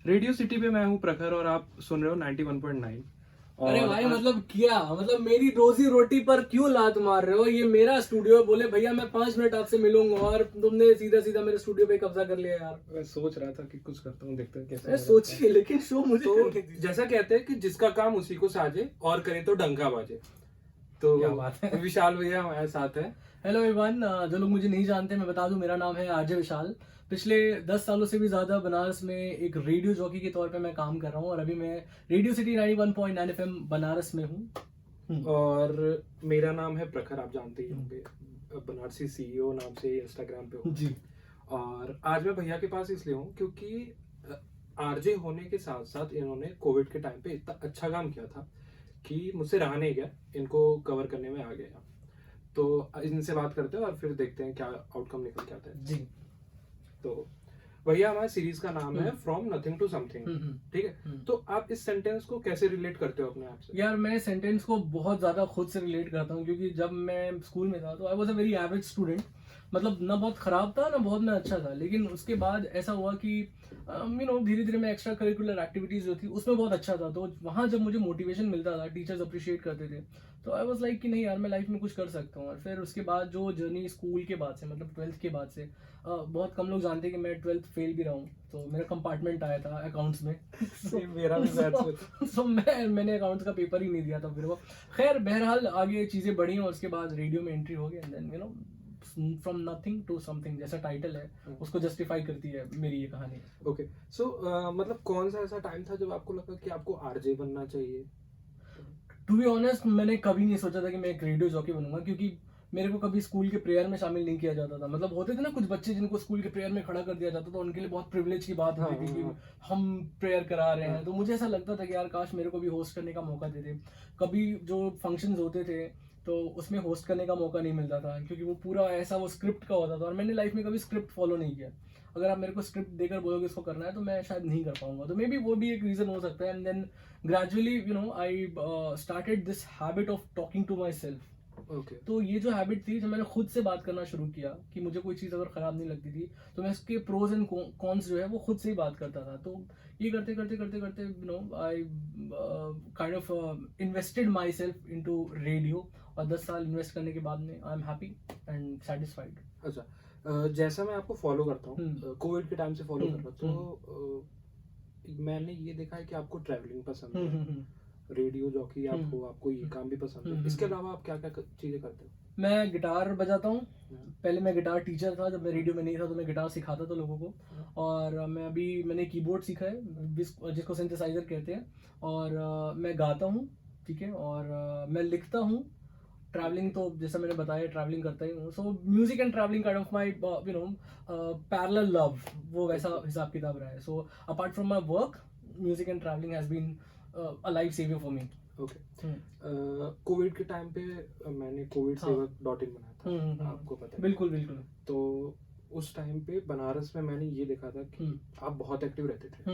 Radio city पे मैं हूँ प्रखर और आप सुन रहे हो 91.9। अरे और भाई मतलब क्या मतलब मेरी रोजी रोटी पर क्यों लात मार रहे हो? ये मेरा स्टूडियो है। बोले भैया मैं 5 मिनट आपसे मिलूंगा और तुमने सीधा सीधा मेरे स्टूडियो पे कब्जा कर लिया यार। मैं सोच रहा था कि कुछ करता हूँ, देखते हैं कैसे मैं हो जाता है। सोचिए लेकिन शो मुझे तो करने दीजिए। जैसा कहते हैं कि जिसका काम उसी को साजे और करे तो डंका बाजे। तो क्या बात है। विशाल भैया हमारे साथ है। हेलो एवरीवन, जो लोग मुझे नहीं जानते मैं बता दूं, मेरा नाम है आरजे विशाल। पिछले 10 सालों से भी ज़्यादा बनारस में एक रेडियो जॉकी के तौर पे मैं काम कर रहा हूँ और अभी मैं रेडियो सिटी 91.9 एफएम बनारस में हूँ। और मेरा नाम है प्रखर, आप जानते ही होंगे, बनारसी सीईओ नाम से इंस्टाग्राम पे हूँ जी। और आज मैं भैया के पास इसलिए हूँ क्योंकि आरजे होने के साथ साथ इन्होंने कोविड के टाइम पे इतना अच्छा काम किया था कि मुझसे रहा नहीं गया, इनको कवर करने में आ गया। तो इनसे बात करते हैं और फिर देखते हैं क्या आउटकम निकल के आता है। जी। तो भैया हमारे सीरीज का नाम है फ्रॉम नथिंग टू समथिंग, ठीक है? तो आप इस सेंटेंस को कैसे रिलेट करते हो अपने आप से? यार मैं सेंटेंस को बहुत ज़्यादा खुद से रिलेट करता हूँ क्योंकि जब मैं स्कूल में था तो I was a very average student. मतलब ना बहुत ख़राब था ना बहुत मैं अच्छा था, लेकिन उसके बाद ऐसा हुआ कि धीरे धीरे मैं एक्स्ट्रा करिकुलर एक्टिविटीज़ जो थी उसमें बहुत अच्छा था। तो वहाँ जब मुझे मोटिवेशन मिलता था, टीचर्स अप्रिशिएट करते थे, तो आई वॉज लाइक कि नहीं यार मैं लाइफ में कुछ कर सकता हूँ। और फिर उसके बाद जो जर्नी स्कूल के बाद से, मतलब 12th के बाद से, बहुत कम लोग जानते हैं कि मैं 12th फेल भी रहा हूँ। तो मेरा कंपार्टमेंट आया था अकाउंट्स में। मेरा भी मैथ्स में था। तो मैंने अकाउंट्स का पेपर ही नहीं दिया था फिर वो। खैर बहरहाल आगे चीज़ें बढ़ी और उसके बाद रेडियो में एंट्री हो गई and then from nothing to something जैसा टाइटल है उसको जस्टिफाई करती है मेरी ये कहानी। ओके, सो मतलब कौन सा ऐसा टाइम था जब आपको लगा कि आपको आरजे बनना चाहिए? टू बी ऑनेस्ट मैंने कभी नहीं सोचा था कि मैं एक रेडियो जॉकी बनूंगा, क्योंकि मेरे को कभी स्कूल के प्रेयर में शामिल नहीं किया जाता था। मतलब होते थे ना कुछ बच्चे जिनको स्कूल के प्रेयर में खड़ा कर दिया जाता था, उनके लिए बहुत प्रिविलेज की बात होती थी कि हम प्रेयर करा रहे हैं। तो मुझे ऐसा लगता था कि यार काश मेरे को भी होस्ट करने का मौका देते। कभी जो फंक्शंस होते थे तो उसमें होस्ट करने का मौका नहीं मिलता था क्योंकि वो पूरा ऐसा वो स्क्रिप्ट का होता था और मैंने लाइफ में कभी स्क्रिप्ट फॉलो नहीं किया। अगर आप मेरे को स्क्रिप्ट देकर बोलोगे इसको करना है तो मैं शायद नहीं कर पाऊंगा। तो मे बी वो भी एक रीज़न हो सकता है। And then gradually I started this habit of talking to myself. Okay, तो ये जो हैबिट थी, जब मैंने खुद से बात करना शुरू किया कि मुझे कोई चीज़ अगर ख़राब नहीं लगती थी तो मैं इसके प्रोज एंड कॉन्स जो है वो खुद से ही बात करता था। तो ये करते करते करते करते I kind of invested myself into radio. और 10 साल इन्वेस्ट करने के बाद में I am happy and satisfied. अच्छा। जैसा मैं आपको फॉलो करता हूँ, कोविड के टाइम से फॉलो कर रहा हूँ, तो मैंने ये देखा है कि आपको ट्रैवलिंग पसंद है, रेडियो जॉकी आप हो, आपको ये काम भी पसंद है। इसके अलावा आप क्या क्या चीजें करते हो? मैं गिटार बजाता हूँ। पहले मैं गिटार टीचर था, जब मैं रेडियो में नहीं था तो मैं गिटार सिखाता था लोगों को। और मैंने कीबोर्ड सीखा है जिसको सिंथेसाइजर कहते हैं। और मैं गाता हूँ, ठीक है। और मैं लिखता हूँ। ट्रैवलिंग तो जैसा मैंने बताया ट्रैवलिंग करता ही हूँ। So music and travelling kind of my parallel love, वो वैसा हिसाब किताब रहा है। So apart from my work, music and travelling has been a life saviour for me. Okay, covid के टाइम पे मैंने कोविड सेवक .in बनाया था, आपको पता है? बिल्कुल बिल्कुल। तो उस टाइम पे बनारस में मैंने ये देखा था कि आप बहुत एक्टिव रहते थे।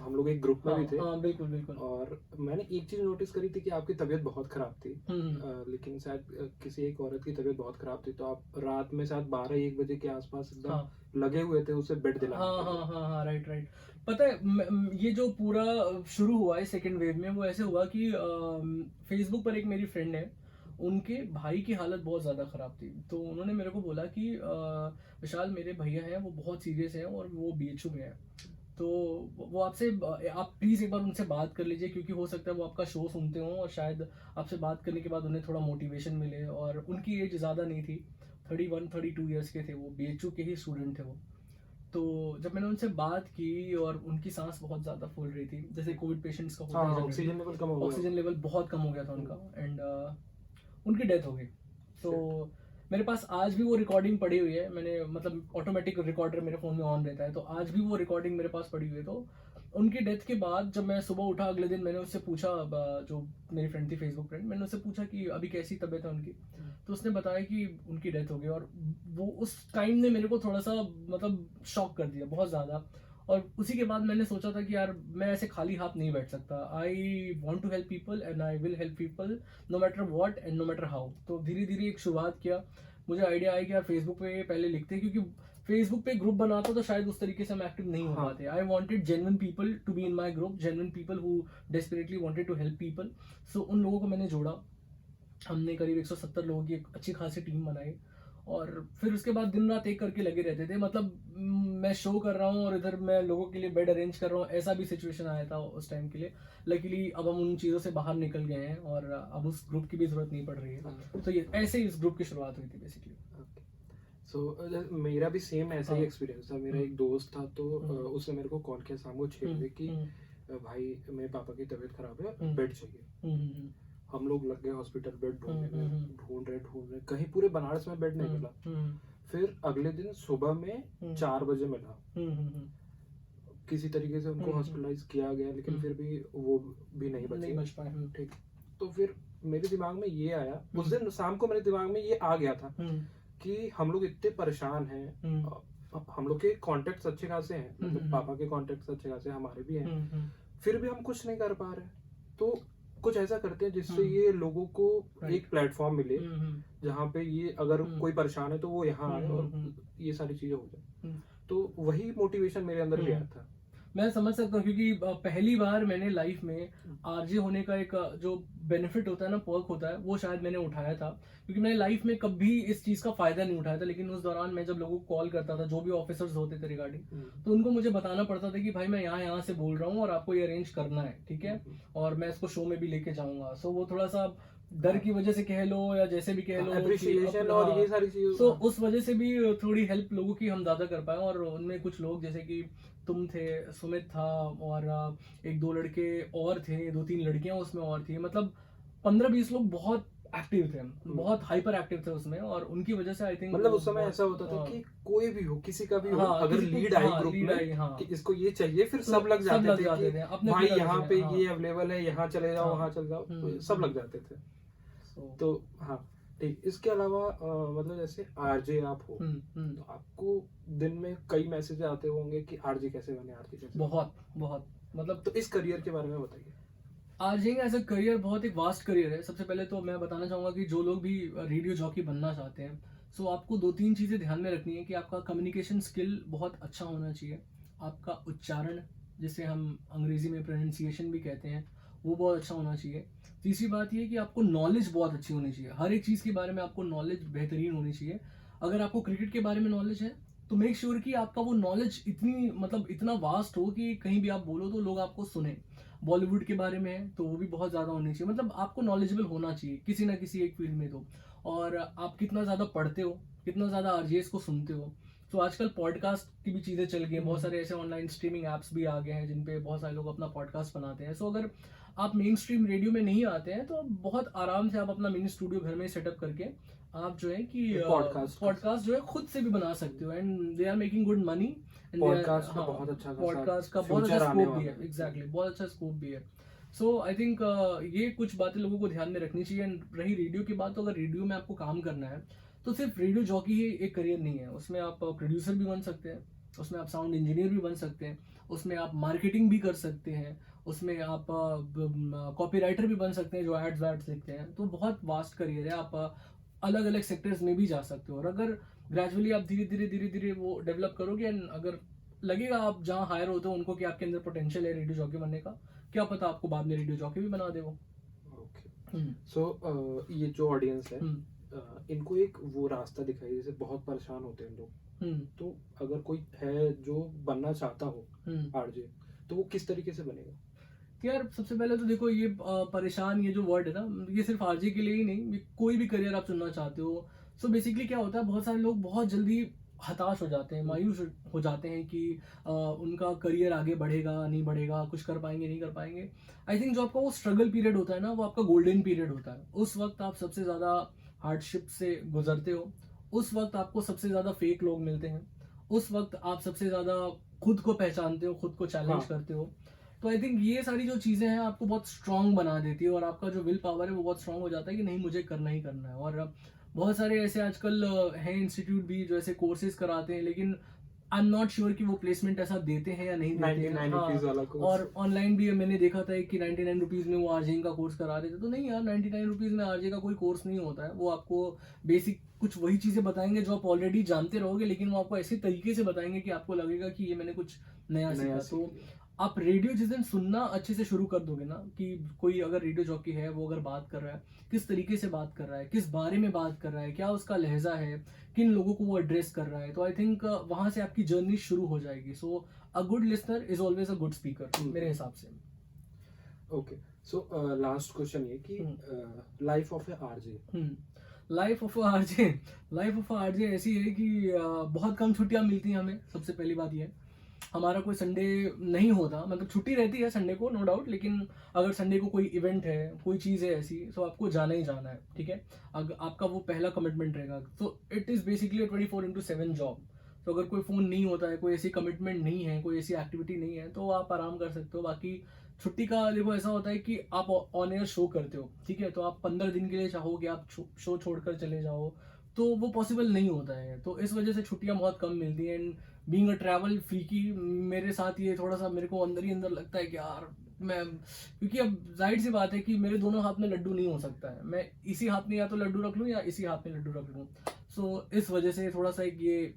हम लोग एक ग्रुप में भी थे। हाँ बिल्कुल बिल्कुल। और मैंने एक चीज नोटिस करी थी कि आपकी तबीयत बहुत खराब थी। लेकिन शायद किसी एक औरत की तबीयत बहुत खराब थी, तो आप रात में शायद 12-1 बजे के आसपास एकदम लगे हुए थे उसे बेड दिलाने के लिए। हाँ राइट राइट। पता है ये जो पूरा शुरू हुआ है सेकेंड वेव में, वो ऐसे हुआ कि फेसबुक पर एक मेरी फ्रेंड है, उनके भाई की हालत बहुत ज़्यादा ख़राब थी। तो उन्होंने मेरे को बोला कि विशाल मेरे भैया हैं वो बहुत सीरियस हैं और वो BHU में है। तो वो आपसे आप प्लीज़ एक बार उनसे बात कर लीजिए, क्योंकि हो सकता है वो आपका शो सुनते हों और शायद आपसे बात करने के बाद उन्हें थोड़ा मोटिवेशन मिले। और उनकी एज ज़्यादा नहीं थी, 31-32 ईयर्स के थे वो, BHU के ही स्टूडेंट थे वो। तो जब मैंने उनसे बात की और उनकी सांस बहुत ज़्यादा फूल रही थी, जैसे कोविड पेशेंट्स का होता है, ऑक्सीजन लेवल कम हो गया, ऑक्सीजन लेवल बहुत कम हो गया था उनका एंड उनकी डेथ हो गई। तो मेरे पास आज भी वो रिकॉर्डिंग पड़ी हुई है। मैंने मतलब ऑटोमेटिक रिकॉर्डर मेरे फ़ोन में ऑन रहता है, तो आज भी वो रिकॉर्डिंग मेरे पास पड़ी हुई है। तो उनकी डेथ के बाद जब मैं सुबह उठा अगले दिन, मैंने उससे पूछा, जो मेरी फ्रेंड थी फेसबुक फ्रेंड, मैंने उससे पूछा कि अभी कैसी तबीयत है उनकी। तो उसने बताया कि उनकी डेथ हो गई। और वो उस टाइम ने मेरे को थोड़ा सा मतलब शॉक कर दिया बहुत ज़्यादा। और उसी के बाद मैंने सोचा था कि यार मैं ऐसे खाली हाथ नहीं बैठ सकता। I want to help people and I will help people no matter what and no matter how. तो धीरे धीरे एक शुरुआत किया। मुझे आइडिया आया कि यार फेसबुक पे पहले लिखते, क्योंकि फेसबुक पे ग्रुप बनाता तो शायद उस तरीके से हम एक्टिव नहीं हो हाँ। पाते. I wanted genuine people to be in my group, genuine people who desperately wanted to help people. So उन लोगों को मैंने जोड़ा. हमने करीब 170 लोगों की एक अच्छी खासी टीम बनाई और फिर उसके बाद दिन रात एक करके लगे रहते थे. मतलब मैं शो कर रहा हूँ और इधर मैं लोगों के लिए बेड अरेंज कर रहा हूँ, ऐसा भी सिचुएशन आया था उस टाइम के लिए. लकीली अब हम उन चीज़ों से बाहर निकल गए हैं और अब उस ग्रुप की भी जरूरत नहीं पड़ रही है. हाँ। तो ये ऐसे ही इस ग्रुप की शुरुआत हुई थी बेसिकली. सो मेरा भी सेम ऐसा ही हाँ. एक्सपीरियंस था. मेरा एक दोस्त था तो उसने मेरे को कॉल किया शाम को 6 बजे कि भाई मेरे पापा की तबीयत खराब है, बेड चाहिए. हम लोग लग गए हॉस्पिटल, बेड ढूंढने में, ढूंढ रहे कहीं पूरे बनारस में बेड नहीं मिला. फिर अगले दिन सुबह में 4 बजे मिला. किसी तरीके से उनको हॉस्पिटलाइज किया गया लेकिन फिर भी वो भी नहीं नहीं बच बचे. पाए. ठीक. तो फिर मेरे दिमाग में ये आया, उस दिन शाम को मेरे दिमाग में ये आ गया था कि हम लोग इतने परेशान हैं. हम लोग के कॉन्टेक्ट्स अच्छे खासे हैं, मतलब पापा के कॉन्टेक्ट्स अच्छे खासे हमारे भी हैं, फिर भी हम कुछ नहीं कर पा रहे. तो कुछ ऐसा करते हैं जिससे ये लोगों को एक प्लेटफॉर्म मिले जहाँ पे ये अगर कोई परेशान है तो वो यहाँ आए और ये सारी चीजें हो जाए. तो वही मोटिवेशन मेरे अंदर भी आया था. मैं समझ सकता हूँ क्योंकि पहली बार मैंने लाइफ में आरजे होने का एक जो बेनिफिट होता है ना, पर्क होता है, वो शायद मैंने उठाया था. क्योंकि मैंने लाइफ में कभी इस चीज़ का फायदा नहीं उठाया था. लेकिन उस दौरान मैं जब लोगों को कॉल करता था, जो भी ऑफिसर्स होते थे रिगार्डिंग, तो उनको मुझे बताना पड़ता था कि भाई मैं यहाँ से बोल रहा हूँ और आपको ये अरेंज करना है, ठीक है, और मैं इसको शो में भी लेके जाऊंगा. सो वो थोड़ा सा डर की वजह से कह लो या जैसे भी कह लो, अप्रिशिएशन और ये सारी चीजें. तो उस वजह से भी थोड़ी हेल्प लोगों की हम ज़्यादा कर पाए. और उनमें कुछ लोग जैसे कि तुम थे, सुमित था और एक दो लड़के और थे, 2-3 लड़कियां उसमें और थी. मतलब 15-20 लोग बहुत एक्टिव थे, बहुत हाइपर एक्टिव थे उसमें. और उनकी वजह से आई थिंक मतलब उस समय ऐसा होता था कि कोई भी हो, किसी का भी हो, हाँ, अगर किसी को- लीड आई हाँ, ग्रुप लीड में आई, हाँ. कि इसको ये चाहिए, फिर तो सब लग जाते थे कि अपने भाई पिता यहाँ थे, पे हाँ. ये अवेलेबल है, यहाँ चले जाओ, हाँ. वहाँ चले जाओ, तो सब लग जाते थे. So, तो हाँ ठीक. इसके अलावा मतलब जैसे आरजे आप हो तो आपको दिन में कई मैसेज आते होंगे कि आरजे कैसे बने, आरजे कैसे बने. बहुत बहुत मतलब तो इस करियर के बारे में बताइए. आरजेइंग एज अ करियर बहुत एक वास्ट करियर है. सबसे पहले तो मैं बताना चाहूंगा कि जो लोग भी रेडियो जॉकी बनना चाहते हैं, सो आपको 2-3 चीज़ें ध्यान में रखनी है कि आपका कम्युनिकेशन स्किल बहुत अच्छा होना चाहिए. आपका उच्चारण, जिसे हम अंग्रेजी में प्रोनाउंसिएशन भी कहते हैं, वो बहुत अच्छा होना चाहिए. तीसरी बात ये कि आपको नॉलेज बहुत अच्छी होनी चाहिए. हर एक चीज़ के बारे में आपको नॉलेज बेहतरीन होनी चाहिए. अगर आपको क्रिकेट के बारे में नॉलेज है तो मेक श्योर कि आपका वो नॉलेज इतनी मतलब इतना वास्ट हो कि कहीं भी आप बोलो तो लोग आपको सुने. बॉलीवुड के बारे में है तो वो भी बहुत ज़्यादा होनी चाहिए. मतलब आपको नॉलेजेबल होना चाहिए किसी ना किसी एक फील्ड में. तो और आप कितना ज़्यादा पढ़ते हो, कितना ज़्यादा आरजेएस को सुनते हो. तो आजकल पॉडकास्ट की भी चीज़ें चल गई हैं. बहुत सारे ऐसे ऑनलाइन स्ट्रीमिंग ऐप्स भी आ गए हैं जिन पे बहुत सारे लोग अपना पॉडकास्ट बनाते हैं. सो अगर आप मेन स्ट्रीम रेडियो में नहीं आते हैं तो बहुत आराम से आप अपना मिनी स्टूडियो घर में सेटअप करके आप जो है कि पॉडकास्ट जो है खुद से भी बना सकते हो. And they are making good money. Podcast का बहुत अच्छा पॉडकास्ट का बहुत अच्छा स्कोप भी है. एग्जैक्टली, बहुत अच्छा स्कोप भी है. सो आई थिंक ये कुछ बातें लोगों को ध्यान में रखनी चाहिए. एंड रही रेडियो की बात, तो अगर रेडियो में आपको काम करना है तो सिर्फ रेडियो जॉकी ही एक करियर नहीं है. उसमें आप प्रोड्यूसर भी बन सकते हैं, उसमें आप साउंड इंजीनियर भी बन सकते हैं, उसमें आप मार्केटिंग भी कर सकते हैं, उसमें आप कॉपीराइटर भी बन सकते हैं जो एड्स वैड्स लिखते हैं. तो बहुत वास्ट करियर है. आप अलग अलग सेक्टर्स में भी जा सकते हो. और अगर ग्रेजुअली आप धीरे धीरे वो डेवलप करोगे एंड अगर लगेगा आप जहाँ हायर होते हो उनको कि आपके अंदर पोटेंशियल है रेडियो जॉकी बनने का, क्या पता आपको बाद में रेडियो जॉकी भी बना दे वो. सो ये जो ऑडियंस है इनको एक वो रास्ता दिखाइए. जैसे बहुत परेशान होते हैं लोग, तो अगर कोई है जो बनना चाहता हो आरजे, तो वो किस तरीके से बनेगा? यार सबसे पहले तो देखो, ये परेशान, ये जो वर्ड है ना, ये सिर्फ आरजे के लिए ही नहीं, कोई भी करियर आप चुनना चाहते हो. सो बेसिकली क्या होता है, बहुत सारे लोग बहुत जल्दी हताश हो जाते हैं, मायूस हो जाते हैं कि उनका करियर आगे बढ़ेगा नहीं बढ़ेगा, कुछ कर पाएंगे नहीं कर पाएंगे. आई थिंक जो आपका वो स्ट्रगल पीरियड होता है ना, वो आपका गोल्डन पीरियड होता है. उस वक्त आप सबसे ज़्यादा हार्डशिप से गुजरते हो. उस वक्त आपको सबसे ज़्यादा फेक लोग मिलते हैं. उस वक्त आप सबसे ज़्यादा खुद को पहचानते हो, खुद को चैलेंज करते हो. तो आई थिंक ये सारी जो चीज़ें हैं आपको बहुत स्ट्रांग बना देती है और आपका जो विल पावर है वो बहुत स्ट्रांग हो जाता है कि नहीं, मुझे करना ही करना है. और बहुत सारे ऐसे आजकल हैं इंस्टीट्यूट भी जो ऐसे कोर्सेज कराते हैं, लेकिन आई एम नॉट श्योर कि वो प्लेसमेंट ऐसा देते हैं या नहीं देते 99 हैं। रुपीज वाला कोर्स। और ऑनलाइन भी मैंने देखा था कि 99 रुपीज़ में वो आरजेइंग का कोर्स करा देते, तो नहीं यार, 99 रुपीज़ में आरजे का कोई कोर्स नहीं होता है। वो आपको बेसिक कुछ वही चीज़ें बताएंगे जो आप ऑलरेडी जानते रहोगे, लेकिन वो आपको ऐसे तरीके से बताएंगे कि आपको लगेगा कि ये मैंने कुछ नया सीखा। तो आप रेडियो जिस दिन सुनना अच्छे से शुरू कर दोगे ना, कि कोई अगर रेडियो जॉकी है, वो अगर बात कर रहा है, किस तरीके से बात कर रहा है, किस बारे में बात कर रहा है, क्या उसका लहजा है, किन लोगों को वो एड्रेस कर रहा है, तो आई थिंक वहां से आपकी जर्नी शुरू हो जाएगी। So a good listener is always a good speaker मेरे हिसाब से। ओके, सो लास्ट क्वेश्चन ये कि life of a RJ. Life of RJ, life of RJ ऐसी है कि बहुत कम छुट्टियां मिलती हैं हमें। सबसे पहली बात ये है, हमारा कोई संडे नहीं होता, मतलब छुट्टी रहती है संडे को, नो डाउट, लेकिन अगर संडे को कोई इवेंट है, कोई चीज़ है ऐसी, तो आपको जाना ही जाना है, ठीक है। अगर आपका वो पहला कमिटमेंट रहेगा, तो इट इज़ बेसिकली 24/7 जॉब। तो अगर कोई फ़ोन नहीं होता है, कोई ऐसी कमिटमेंट नहीं है, कोई ऐसी एक्टिविटी नहीं है, तो आप आराम कर सकते हो। बाकी छुट्टी का देखो ऐसा होता है कि आप ऑन एयर शो करते हो, ठीक है, तो आप 15 दिन के लिए चाहो कि आप शो छोड़कर चले जाओ, तो वो पॉसिबल नहीं होता है। तो इस वजह से छुट्टियां बहुत कम मिलती हैं। And being a travel freaky, मेरे साथ ये थोड़ा सा मेरे को अंदर ही अंदर लगता है कि यार मैं, क्योंकि अब जाहिर सी बात है कि मेरे दोनों हाथ में लड्डू नहीं हो सकता है। मैं इसी हाथ में या तो लड्डू रख लूँ या इसी हाथ में लड्डू रख लूँ। सो इस वजह से थोड़ा सा एक ये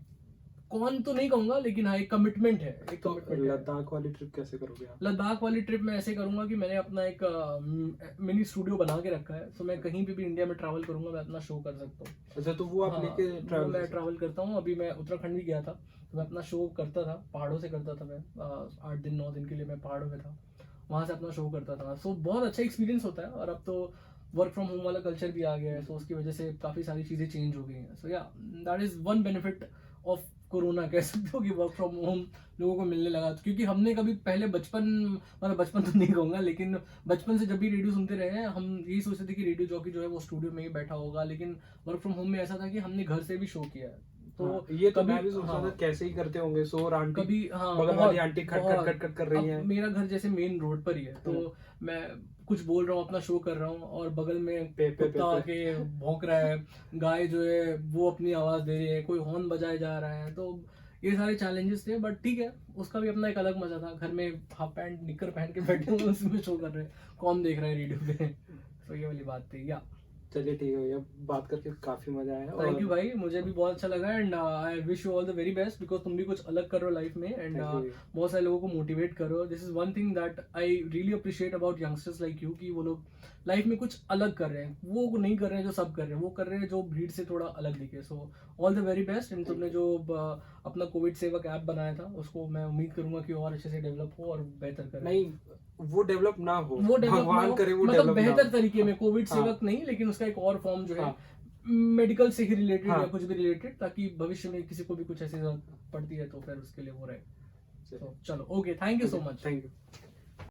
कौन तो नहीं कहूंगा, लेकिन हाँ एक कमिटमेंट है, एक तो कमिटमेंट है। लद्दाख वाली ट्रिप कैसे करोगे आप? लद्दाख वाली ट्रिप मैं ऐसे करूंगा कि मैंने अपना एक मिनी स्टूडियो बना के रखा है, तो मैं कहीं भी इंडिया में ट्रैवल करूंगा, मैं अपना शो कर सकता हूँ। अच्छा, तो वो आप हाँ, लेके वो ट्रैवल मैं ट्रैवल करता हूँ। अभी मैं उत्तराखंड भी गया था, तो मैं अपना शो करता था, पहाड़ों से करता था। मैं 8 दिन 9 दिन के लिए मैं पहाड़ों में था, वहाँ से अपना शो करता था। सो बहुत अच्छा एक्सपीरियंस होता है। और अब तो वर्क फ्रॉम होम वाला कल्चर भी आ गया है, सो उसकी वजह से काफ़ी सारी चीज़ें चेंज हो गई हैं। सो या that is one benefit of corona, कह सकते हो कि वर्क फ्रॉम होम लोगों को मिलने लगा। क्योंकि हमने कभी पहले बचपन, मतलब बचपन तो नहीं कहूँगा, लेकिन बचपन से जब भी रेडियो सुनते रहे हैं, हम यही सोचते थे कि रेडियो जॉकी जो है वो स्टूडियो में ही बैठा होगा। लेकिन वर्क फ्रॉम होम में ऐसा था कि हमने घर से भी शो किया है। तो हाँ, ये तो कभी मैं भी सोच रहा था कैसे ही करते होंगे। शोर आंटी कभी बगल वाली आंटी खट खट खट खट कर रही अब है। मेरा घर जैसे मेन रोड पर ही है, तो मैं कुछ बोल रहा हूँ, अपना शो कर रहा हूँ, और बगल में पे, पे, कुत्ता पे, आके भौंक रहा है, गाय जो है वो अपनी आवाज दे रही है, कोई हॉर्न बजाया जा रहा है। तो ये सारे चैलेंजेस थे, बट ठीक है, उसका भी अपना एक अलग मजा था। घर में हाफ पैंट निक्कर पहन के बैठे हुए उसमें शो कर रहे हैं, कौन देख रहा है रेडियो पे। तो ये वाली बात थी। या चलिए ठीक है भैया, बात करके काफी मजा आया। थैंक यू भाई, मुझे भी बहुत अच्छा लगा। And I wish you all the very best, because तुम भी कुछ अलग कर रहे हो लाइफ में, एंड बहुत सारे लोगों को मोटिवेट करो। This is one thing that I really appreciate about youngsters like you, कि वो लोग लाइफ में कुछ अलग कर रहे हैं। वो नहीं कर रहे हैं जो सब कर रहे हैं, वो कर रहे हैं जो भीड़ से थोड़ा अलग दिखे। So all the very best. And तुमने जो अपना कोविड सेवक ऐप बनाया था, उसको मैं उम्मीद करूंगा कि और अच्छे से डेवलप हो और बेहतर करे। नहीं, वो डेवलप ना हो, वो डेवलप भगवान करे वो मतलब डेवलप ना बेहतर हो। तरीके में, कोविड हाँ। सेवक नहीं, लेकिन उसका एक और फॉर्म जो है हाँ। मेडिकल से ही रिलेटेड हाँ। या कुछ भी रिलेटेड, ताकि भविष्य में किसी को भी कुछ ऐसी जरूरत पड़ती है तो फिर उसके लिए वो रहे। तो चलो, okay, thank you so much. Thank you.